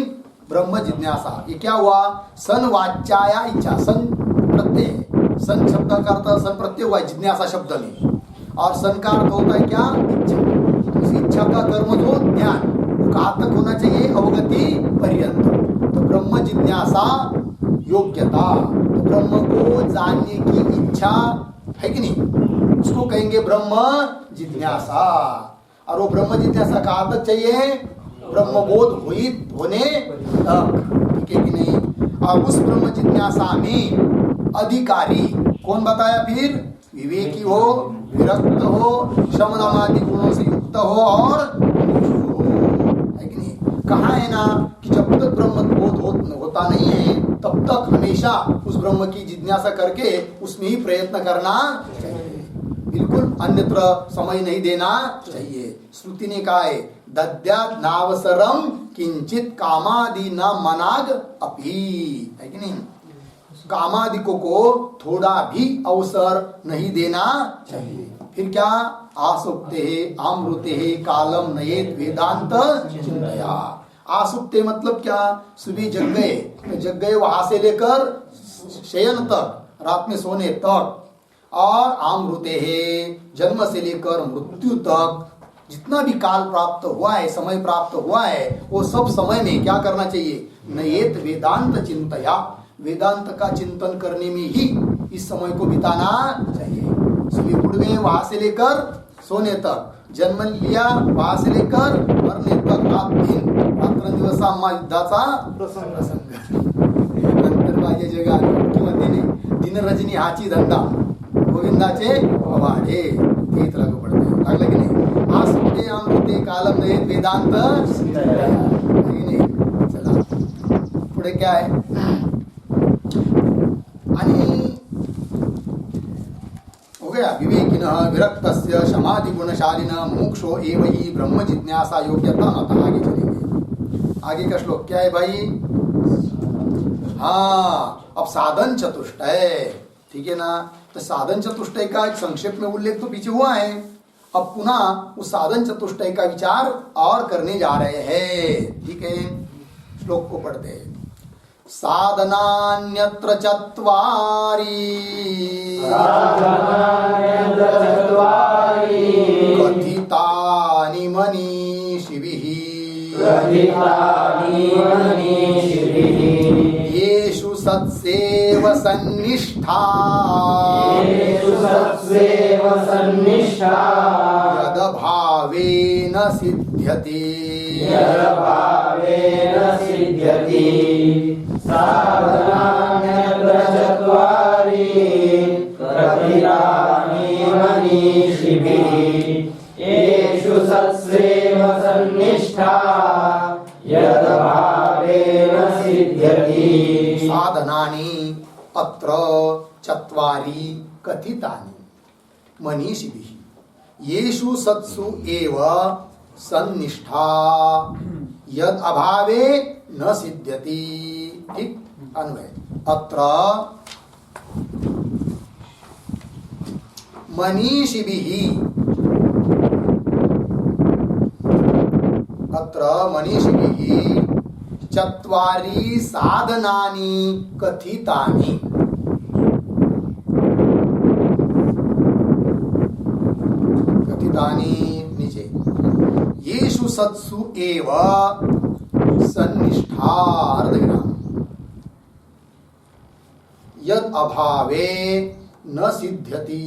ब्रह्म जिज्ञासा। ये क्या हुआ, सन वाच्याया इच्छा, सन प्रत्यय, सन शब्द का अर्थ सन प्रत्यय हुआ जिज्ञासा शब्द में, और सन का अर्थ होता है क्या, इच्छा। तो उस इच्छा का कर्म जो ज्ञान, वो कहाँ तक होना चाहिए, अवगति पर्यंत। तो ब्रह्म जिज्ञासा योग्यता, तो ब्रह्म को जानने की इच्छा है कि नहीं, उसको कहेंगे ब्रह्म जिज्ञासा। और वो ब्रह्म जिज्ञासा कहाँ तक चाहिए, ब्रह्मबोध होने तक, ठीक है कि नहीं। और उस ब्रह्म जिज्ञासा में अधिकारी कौन बताया फिर, विवेकी हो, विरक्त हो, शम दम आदि गुणों से युक्त हो और है कि नहीं। कहाँ है ना कि जब तक ब्रह्मबोध होता नहीं है तब तक हमेशा उस ब्रह्म की जिज्ञासा करके उसमें ही प्रयत्न करना चाहिए, बिल्कुल अन्यत्र समय नहीं देना चाहिए। श्रुति ने कहा है, दद्यात् नावसरम किंचित कामादि न मनाग अपि, है कि नहीं। कामादिकों को थोड़ा भी अवसर नहीं देना चाहिए। फिर क्या, आसुप्ते आमृते कालम नयेत वेदांत चिंतया। आसुप्ते मतलब क्या, सुबह जग गए वहां से लेकर शयन तक, रात में सोने तक, और आमृते है जन्म से लेकर मृत्यु तक जितना भी काल प्राप्त हुआ है, समय प्राप्त हुआ है, वो सब समय में क्या करना चाहिए, नयेत वेदांत चिंतया, वेदांत का चिंतन करने में ही इस समय को बिताना चाहिए। सुबह उठ गए वहां से लेकर सोने तक, जन्म लिया वहां से लेकर मरने तक, रात दिन रात्रंदिवसा युद्धाचा प्रसंग, अंतर्बाह्य जगात दिन रजनी हाची धंदा, गोविंदाचे पवाडे, तेच लागू पडते, लागलं की नाही। आसुते अमृते कालम नयेत वेदांत नाही। चला पुढे क्या आहे, आणि हो गया, विवेकिनः विरक्तस्य समाधि गुणशालिनः मोक्षो एव हि ब्रह्म जिज्ञासा योग्यता मता। आगे चलेंगे, आगे का श्लोक क्या है भाई, हाँ अब साधन चतुष्टय, ठीक है ना। तो साधन चतुष्टय का एक संक्षेप में उल्लेख तो पीछे हुआ है, अब पुनः उस साधन चतुष्टय का विचार और करने जा रहे हैं, ठीक है। श्लोक को पढ़ते हैं, साधनान्यत्र चत्वारि कथितानि मनीषिभिः येषु सत्सेव सन्निष्ठा यदभावेन यदभावेन सिद्ध्यति यदभावेन सिद्ध्यति साधनान्यत्र चत्वारि कथितानि मनीषिभिः येषु सत्स्वेव सन्निष्ठा यदभावेन सिद्ध्यति साधनानि अत्र चत्वारि कथितानि मनीषिभिः येषु सत्सु एव सन्निष्ठा यद अभावे न सिद्ध्यति। ठीक अन्वय अत्र मनीषिभिः चत्वारि साधनानि कथितानि नीचे येषु सत्सु एव सन्निष्ठा अर्धविराम यद अभावे न सिद्ध्यति।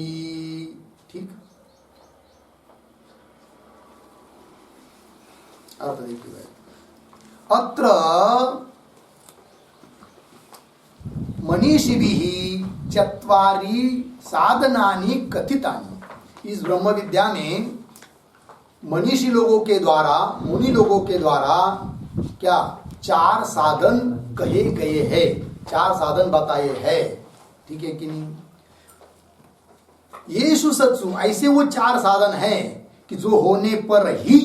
ठीक अर्थ देखिए अत्र मनीषिभिः चत्वारि साधनानि कथितानि। इस ब्रह्म विद्या में मनीषी लोगों के द्वारा मुनि लोगों के द्वारा क्या 4 साधन कहे गए हैं, 4 साधन बताए हैं। ठीक है कि नहीं? येषु सत्सु ऐसे वो 4 साधन हैं कि जो होने पर ही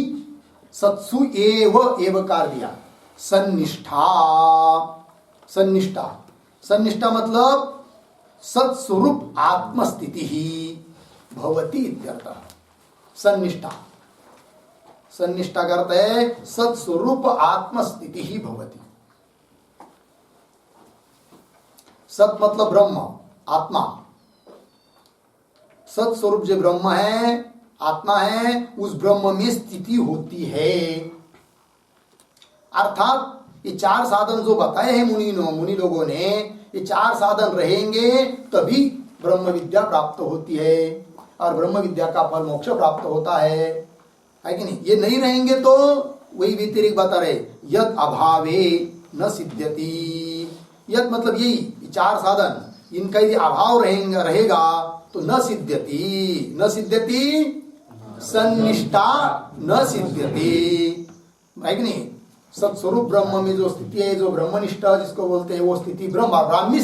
सत्सु एव कार दिया सन्निष्ठा। सन्निष्ठा मतलब सत्स्वरूप आत्मस्थिति ही भवति इत्यर्थः। सन्निष्ठा करते है सत्स्वरूप आत्मस्थिति ही भवति। सत मतलब ब्रह्म आत्मा, सत्स्वरूप जो ब्रह्म है आत्मा है उस ब्रह्म में स्थिति होती है। अर्थात ये 4 साधन जो बताए हैं मुनि लोगों ने, ये 4 साधन रहेंगे तभी ब्रह्म विद्या प्राप्त होती है और ब्रह्म विद्या का फल मोक्ष प्राप्त होता है कि नहीं? ये नहीं रहेंगे तो वही व्यतिरिक्त बता रहे यद अभावे न सिद्ध्यति। यद मतलब यही 4 साधन इनका यदि अभाव रहेगा तो न सिद्ध्यति सन्निष्ठा न सिद्ध्यति है कि नहीं? सत्स्वरूप ब्रह्म में जो स्थिति है, जो ब्रह्मनिष्ठा जिसको बोलते हैं, वो स्थिति ब्राह्मी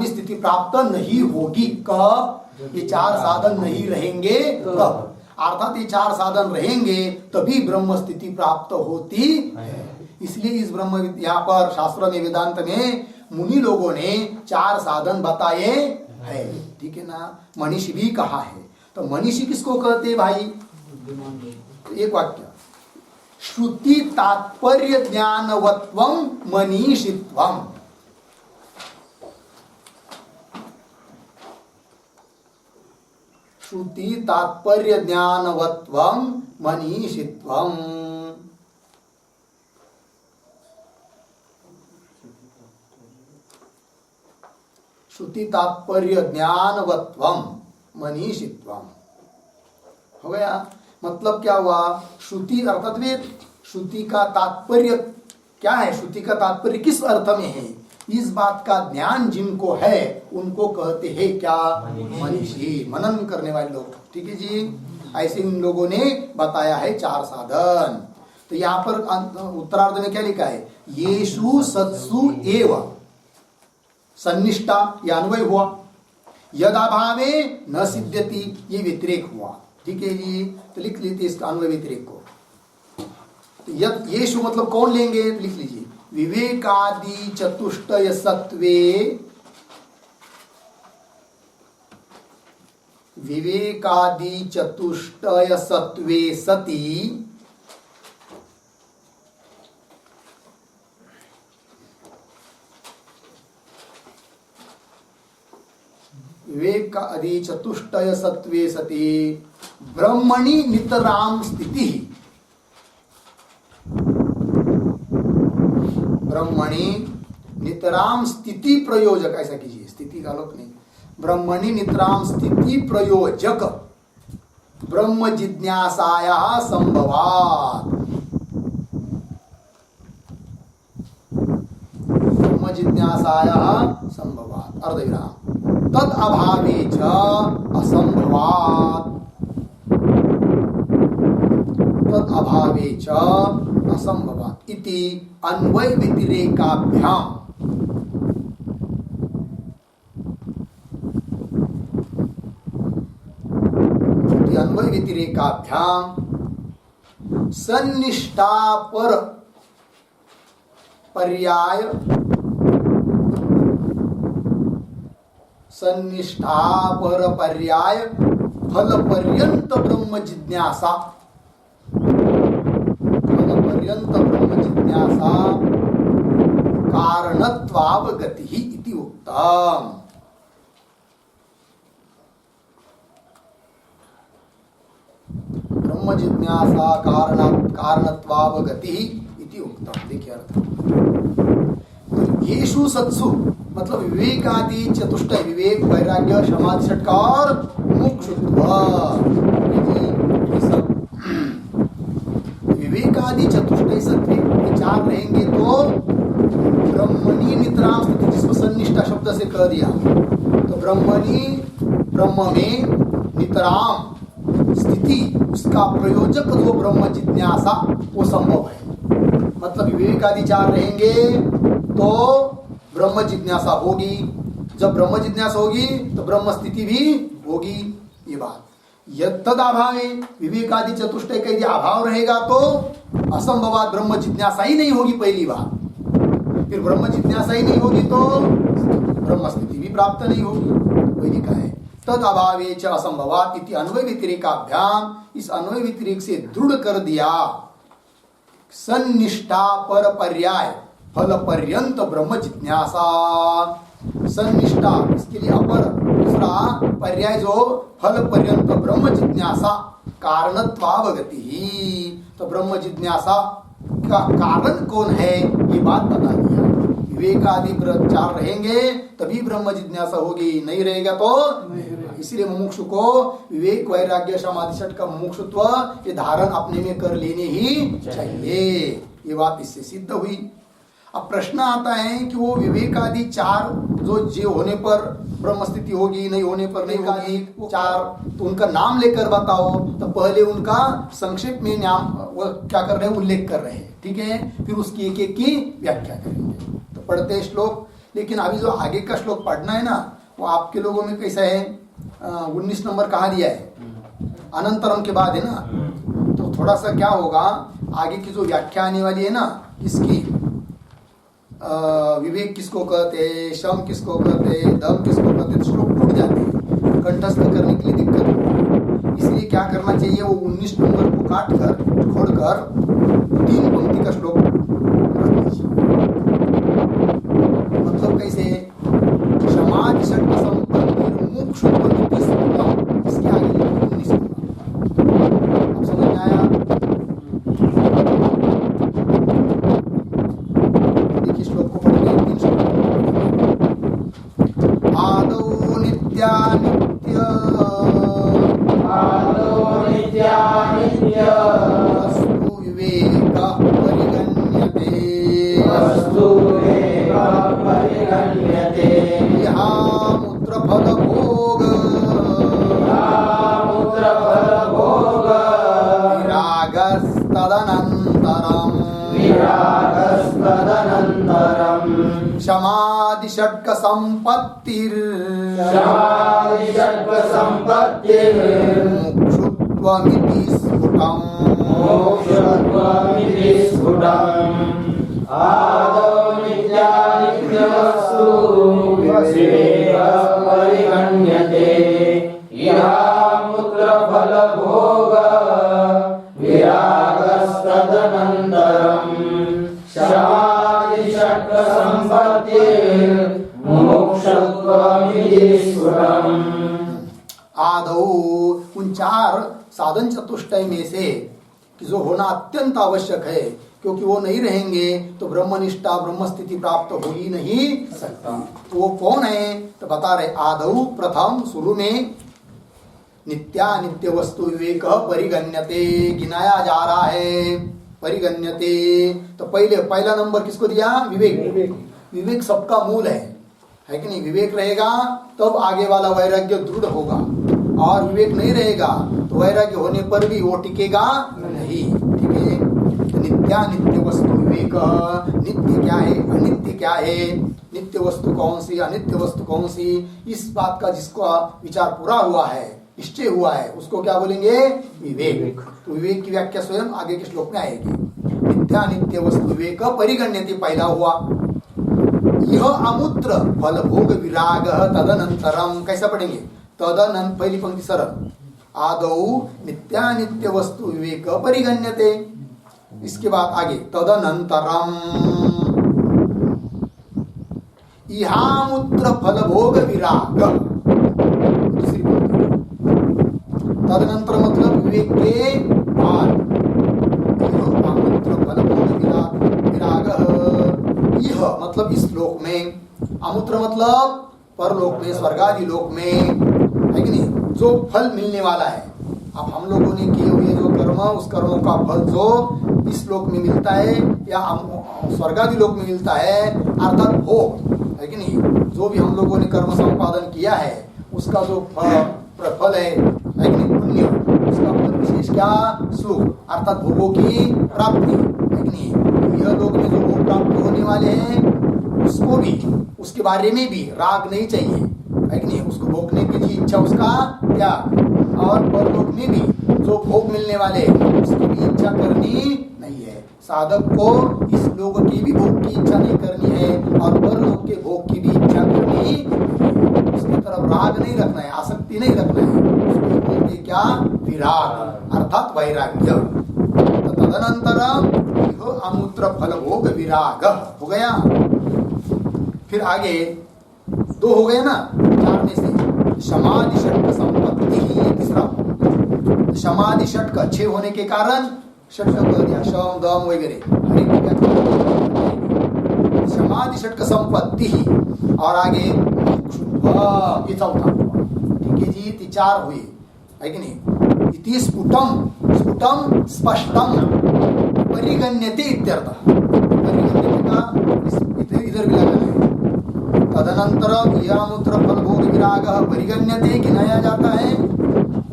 स्थिति प्राप्त नहीं होगी। कब? ये 4 साधन नहीं रहेंगे तब। अर्थात ये 4 साधन रहेंगे तभी ब्रह्म स्थिति प्राप्त होती है। इसलिए इस ब्रह्म यहाँ पर शास्त्र में वेदांत में मुनि लोगों ने 4 साधन बताए हैं। ठीक है ना? मनीषी भी कहा है। तो मनीषी किसको कहते हैं भाई? एक वाक्य श्रुति तात्पर्य ज्ञानवत्वं मनीषित्वम्। श्रुति तात्पर्य ज्ञानवत्वं मनीषित्वम्। श्रुति तात्पर्य ज्ञानवत्वं मनीषित्वम् हो गया। मतलब क्या हुआ? श्रुति अर्थात वेद। श्रुति का तात्पर्य क्या है? श्रुति का तात्पर्य किस अर्थ में है? इस बात का ज्ञान जिनको है उनको कहते हैं क्या? मनीषी, मनन करने वाले लोग। ठीक है जी? ऐसे इन लोगों ने बताया है 4 साधन। तो यहाँ पर उत्तरार्ध में क्या लिखा है? येषु सत्सु एव सन्निष्ठा, यह अन्वय हुआ। यदाभावे न सिद्ध्यति, ये व्यतिरेक हुआ। ठीक है जी? तो लिख लेते इसका अन्वय व्यतिरेक को। तो येषु मतलब कौन लेंगे? लिख लीजिए विवेकादि चतुष्टय सत्वे, विवेकादि चतुष्टय सत्वे सति विवेकादि चतुष्टय सत्वे सति ब्रह्मणि नितराम स्थिति। ब्रह्मणि नितराम स्थिति प्रयोजक, ऐसा कीजिए, स्थिति का लोक नहीं, ब्रह्मणि नितराम स्थिति प्रयोजक ब्रह्म जिज्ञासाया संभवात्, ब्रह्म जिज्ञासाया संभवात् अर्धविराम तद अभावे च असंभवात्, तद अभावे च असंभवात् इति अन्वय व्यतिरेकाभ्याम, अन्वय व्यतिरेकाभ्याम सन्निष्ठा पर पर्याय, सन्निष्ठा पर पर्याय फल पर्यंत ब्रह्म जिज्ञासा, फल पर्यंत ब्रह्म जिज्ञासा कारणत्वावगतिः इति उक्तम्। ब्रह्म जिज्ञासा कारणत्वावगतिः इति उक्तम्। देखिए अर्थ, तो येषु सत्सु मतलब विवेकादि चतुष्टय, विवेक वैराग्य समाधि षट्क और मोक्षत्व, विवेकादि चतुष्टय सत्व विचार रहेंगे तो ब्रह्मणी नितराम स्थिति, जिसको सन्निष्ठा शब्द से कह दिया, तो ब्रह्मणी ब्रह्म में नितराम स्थिति, उसका प्रयोजक जो ब्रह्म जिज्ञासा वो संभव है। मतलब विवेकादि चार रहेंगे तो ब्रह्म जिज्ञासा होगी, जब ब्रह्म जिज्ञासा होगी तो ब्रह्म स्थिति भी होगी, ये बात। यद अभावे विवेकादि चतुष्टय का यदि अभाव रहेगा तो असंभवात ब्रह्म जिज्ञासा ही नहीं होगी, पहली बात। फिर ब्रह्म जिज्ञासा ही नहीं होगी तो ब्रह्म स्थिति भी प्राप्त नहीं होगी, वही लिखा है तद अभावे च असंभवात इति अन्वय व्यतिरेकाभ्याम, इस अन्वय व्यतिरेक से दृढ़ कर दिया सन्निष्ठा पर पर्याय फल पर्यंत ब्रह्म जिज्ञासा, सन्निष्ठा इसके लिए अपर दूसरा पर्याय जो फल पर्यंत ब्रह्म जिज्ञासा कारणत्वावगति ही, तो ब्रह्म जिज्ञासा का कारण कौन है ये बात बता दिया। विवेकादि चार रहेंगे तभी ब्रह्म जिज्ञासा होगी, नहीं रहेगा तो इसलिए मुमुक्षु को विवेक वैराग्य समाधि षट् का मुमुक्षुत्व ये धारण अपने में कर लेने ही चाहिए, ये बात इससे सिद्ध हुई। अब प्रश्न आता है कि वो विवेकादि चार जो होने पर ब्रह्म स्थिति होगी, नहीं होने पर नहीं होगी, चार तो उनका नाम लेकर बताओ। तो पहले उनका संक्षेप में नाम वो क्या कर रहे हैं, उल्लेख कर रहे हैं, ठीक है। फिर उसकी एक एक की व्याख्या करेंगे। तो पढ़ते श्लोक, लेकिन अभी जो आगे का श्लोक पढ़ना है ना, वो आपके लोगों में कैसा है, 19 नंबर कहाँ दिया है, अनंतरम के बाद है ना। तो थोड़ा सा क्या होगा, आगे की जो व्याख्या आने वाली है ना, इसकी विवेक किसको कहते, शम किसको कहते, दम किसको कहते, श्लोक टूट जाते हैं, कंठस्थ करने के लिए दिक्कत होती। इसलिए क्या करना चाहिए, वो 19 नंबर को काट कर छोड़कर 3 पंक्ति का श्लोक रख लीजिए। मतलब कैसे, समाधि षट् संपत्ति मोक्षोत्पत्ति स्फुटम, इसके आगे 19 अब समझ में आया। श्लोक को पढ़ते हैं, 3 श्लोक। आदौ नित्यानित्य, आदौ नित्यानित्य वस्तु विवेकः परिगण्यते, वस्तु विवेकः परिगण्यते, इहामुत्र फलभोग, इहामुत्र फलभोग, विरागस्तदनन्तरम्, विरागस्तदनन्तरम्, समाधि षट्क संपत्तिर्, समाधि षट्क संपत्तिर्, मुमुक्षुत्वमिति स्फुटम्, मोक्षत्वमिति स्फुटम्। आदौ नित्यानित्यवस्तु विवेकः परिगण्यते, इहामुत्र फलभोग, विरागस्तदनन्तरम्, समाधि षट्क संपत्तिर्, मोक्षत्वमिति स्फुटम्। आदौ उन 4 साधन चतुष्टय में से कि जो होना अत्यंत आवश्यक है, क्योंकि वो नहीं रहेंगे तो ब्रह्मनिष्ठा ब्रह्म स्थिति प्राप्त हो ही नहीं सकता। तो वो कौन है, तो बता रहे, आदौ प्रथम शुरू में नित्यानित्य वस्तु विवेक परिगण्यते, गिनाया जा रहा है। परिगण्यते तो पहला नंबर किसको दिया? विवेक। विवेक सबका मूल है कि नहीं? विवेक रहेगा तब आगे वाला वैराग्य दृढ़ होगा, और विवेक नहीं रहेगा तो वैराग्य होने पर भी वो टिकेगा नहीं। ठीक है, तो नित्यानित्य वस्तु विवेक, नित्य क्या है, अनित्य क्या है, नित्य वस्तु कौन सी, अनित्य वस्तु कौन सी, इस बात का जिसका विचार पूरा हुआ है, निश्चय हुआ है, उसको क्या बोलेंगे? विवेक। तो विवेक की व्याख्या स्वयं आगे के श्लोक में आएगी। नित्यानित्य वस्तु विवेक परिगण्यते पहला हुआ। यह अमूत्र फल भोग विराग तदनंतरम, कैसा पढ़ेंगे? तदनंतर, पहली पंक्ति सरल, आदौ नित्यानित्य वस्तु विवेक परिगण्यते, इसके बाद आगे तदनंतरम इहामूत्र फल भोग विराग, दूसरी पंक्ति। तदनंतर मतलब विवेक के बाद, अमूत्र फल भोग विराग, यह मतलब इस लोक में, अमूत्र मतलब परलोक में, स्वर्गादि लोक में, है कि नहीं, जो फल मिलने वाला है। अब हम लोगों ने किए हुए जो कर्म, उस कर्मों का फल जो इस लोक में मिलता है या स्वर्गादि लोक में मिलता है, अर्थात भोग, है कि नहीं, जो भी हम लोगों ने कर्म संपादन किया है उसका जो फल है कि नहीं, पुण्य, उसका फल विशेष क्या? सुख, अर्थात भोगों की प्राप्ति, है कि नहीं। तो यह लोक में जो भोग प्राप्त होने वाले हैं उसको भी, उसके बारे में भी राग नहीं चाहिए, है कि नहीं, उसको भोगने की जी इच्छा, उसका त्याग, और परलोक में भी जो भोग मिलने वाले उसकी भी इच्छा करनी नहीं है। साधक को इस लोक की भी भोग की इच्छा नहीं करनी है और परलोक के भोग की भी इच्छा करनी, उसकी तरफ राग नहीं रखना है, आसक्ति नहीं रखना है, उसको बोलते क्या? विराग, अर्थात वैराग्य। तो तदनंतरम अमूत्र फल भोग विराग हो गया। फिर आगे दो हो गए ना, चार में से समाधि षटक संपत्ति ही तीसरा। समाधि षटक अच्छे होने के कारण षट शब्द दिया, शम दम वगैरह हर एक की व्याख्या। समाधि षटक संपत्ति ही, और आगे ये चौथा। ठीक है जी, ती चार हुए, है कि नहीं। इति स्फुटम, स्फुटम स्पष्टम परिगण्यते इत्यर्थ। परिगण्यते का इधर भी लगाना है। तदनंतर यामूत्र फल भोग विराग परिगण्यते, गिनाया जाता है।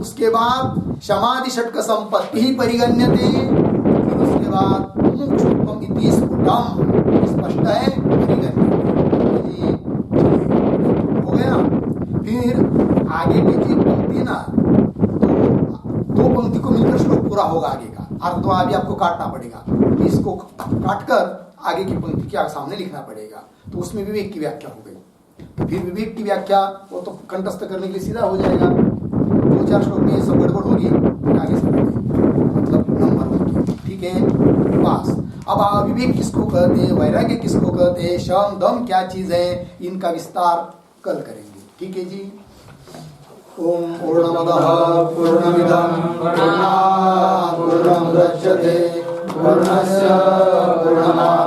उसके बाद समाधि षटक संपत्ति ही परिगण्यते, फिर उसके बाद मुमुक्षुत्वम इति स्फुटम, स्पष्ट है, परिगण्यते हो गया। फिर आगे की जी पंक्ति ना, दो पंक्ति को मिलकर श्लोक पूरा होगा आगे का, अर्थ तो अभी आपको काटना पड़ेगा, इसको काटकर आगे की पंक्ति के सामने लिखना पड़ेगा। तो उसमें विवेक की व्याख्या हो गई। तो फिर विवेक की व्याख्या वो तो कंठस्थ करने के लिए सीधा हो जाएगा, 2-4 श्लोक में ये सब गड़बड़ होगी, फिर आगे से मतलब नंबर होगी। ठीक है, पास। अब विवेक किसको कहते हैं, वैराग्य किसको कहते हैं, शम दम क्या चीज है, इनका विस्तार कल करेंगे। ठीक है जी। ओम पूर्णमदः पूर्णमिदं पूर्णात् पूर्णमुदच्यते पूर्णस्य पूर्णमादाय